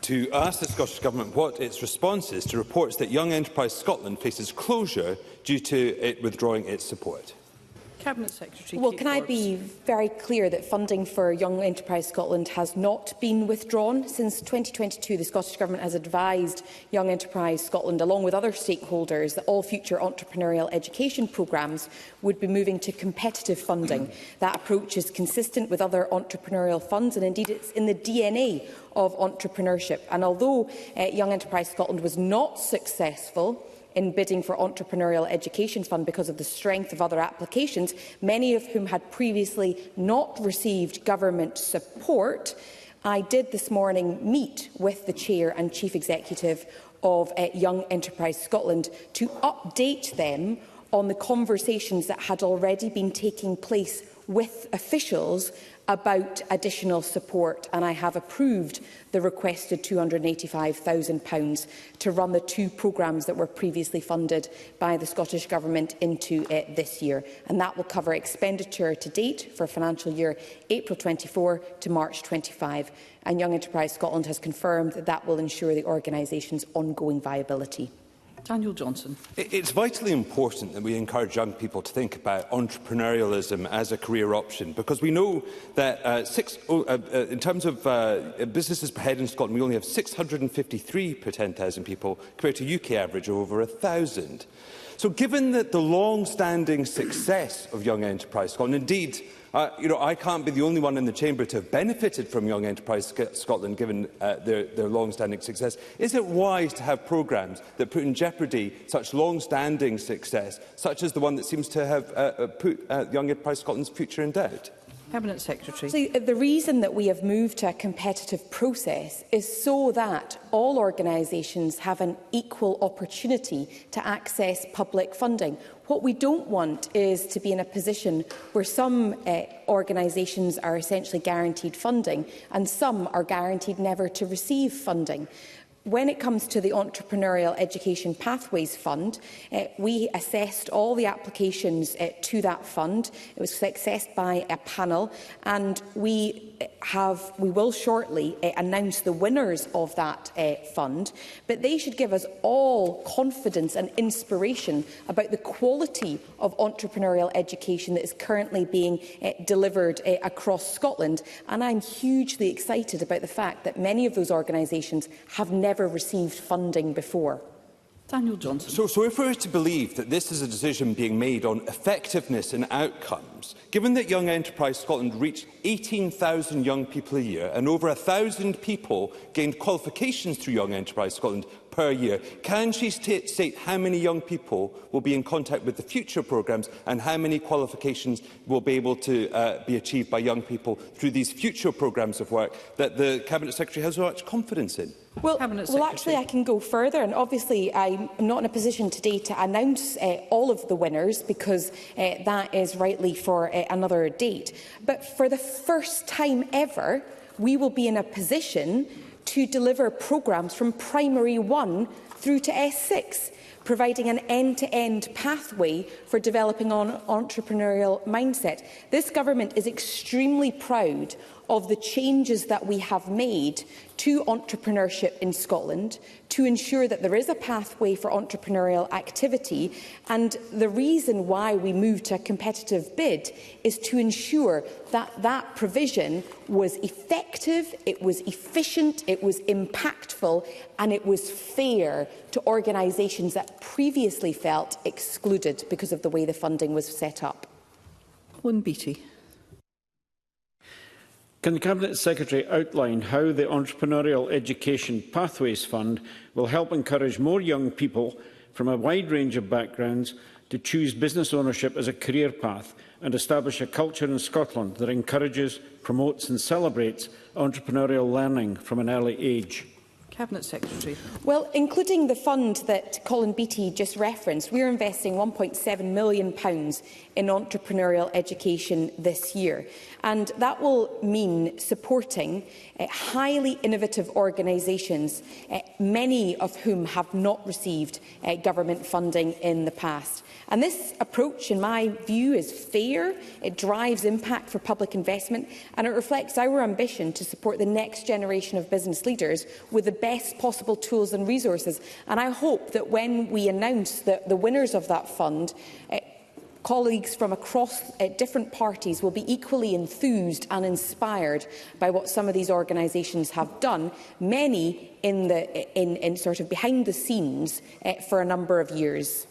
to ask the Scottish Government what its response is to reports that Young Enterprise Scotland faces closure due to it withdrawing its support. Cabinet Secretary. Well, can I be very clear that funding for Young Enterprise Scotland has not been withdrawn? Since 2022, the Scottish Government has advised Young Enterprise Scotland, along with other stakeholders, that all future entrepreneurial education programmes would be moving to competitive funding. That approach is consistent with other entrepreneurial funds, and indeed it's in the DNA of entrepreneurship. And although Young Enterprise Scotland was not successful in bidding for Entrepreneurial Education Fund because of the strength of other applications, many of whom had previously not received government support, I did this morning meet with the Chair and Chief Executive of Young Enterprise Scotland to update them on the conversations that had already been taking place with officials about additional support, and I have approved the requested £285,000 to run the 2 programmes that were previously funded by the Scottish Government into this year, and that will cover expenditure to date for financial year April 24 to March 25, and Young Enterprise Scotland has confirmed that that will ensure the organisation's ongoing viability. Daniel Johnson. It's vitally important that we encourage young people to think about entrepreneurialism as a career option, because we know that in terms of businesses per head in Scotland, we only have 653 per 10,000 people, compared to UK average of over 1,000. So given that the long-standing success of Young Enterprise Scotland, indeed, I can't be the only one in the chamber to have benefited from Young Enterprise Scotland, given their long-standing success. Is it wise to have programmes that put in jeopardy such long-standing success, such as the one that seems to have put Young Enterprise Scotland's future in doubt? Cabinet Secretary. So, the reason that we have moved to a competitive process is so that all organisations have an equal opportunity to access public funding. What we don't want is to be in a position where some organisations are essentially guaranteed funding and some are guaranteed never to receive funding. When it comes to the Entrepreneurial Education Pathways Fund, we assessed all the applications to that fund. It was assessed by a panel, and we will shortly announce the winners of that fund, but they should give us all confidence and inspiration about the quality of entrepreneurial education that is currently being delivered across Scotland. And I'm hugely excited about the fact that many of those organisations have never received funding before. Daniel Johnson. So if we're to believe that this is a decision being made on effectiveness and outcomes, given that Young Enterprise Scotland reached 18,000 young people a year and over 1,000 people gained qualifications through Young Enterprise Scotland per year, can she state how many young people will be in contact with the future programmes and how many qualifications will be able to be achieved by young people through these future programmes of work that the Cabinet Secretary has so much confidence in? Well, actually, I can go further, and obviously I'm not in a position today to announce all of the winners, because that is rightly for another date. But for the first time ever, we will be in a position to deliver programmes from Primary 1 through to S6, providing an end-to-end pathway for developing an entrepreneurial mindset. This government is extremely proud of the changes that we have made to entrepreneurship in Scotland to ensure that there is a pathway for entrepreneurial activity, and the reason why we moved to a competitive bid is to ensure that that provision was effective, it was efficient, it was impactful, and it was fair to organisations that previously felt excluded because of the way the funding was set up. Colin Beattie. Can the Cabinet Secretary outline how the Entrepreneurial Education Pathways Fund will help encourage more young people from a wide range of backgrounds to choose business ownership as a career path and establish a culture in Scotland that encourages, promotes and celebrates entrepreneurial learning from an early age? Cabinet Secretary. Well, including the fund that Colin Beattie just referenced, we're investing £1.7 million in entrepreneurial education this year. And that will mean supporting highly innovative organisations, many of whom have not received government funding in the past. And this approach, in my view, is fair, it drives impact for public investment, and it reflects our ambition to support the next generation of business leaders with the best possible tools and resources. And I hope that when we announce the winners of that fund, colleagues from across different parties will be equally enthused and inspired by what some of these organisations have done, many in sort of behind the scenes for a number of years.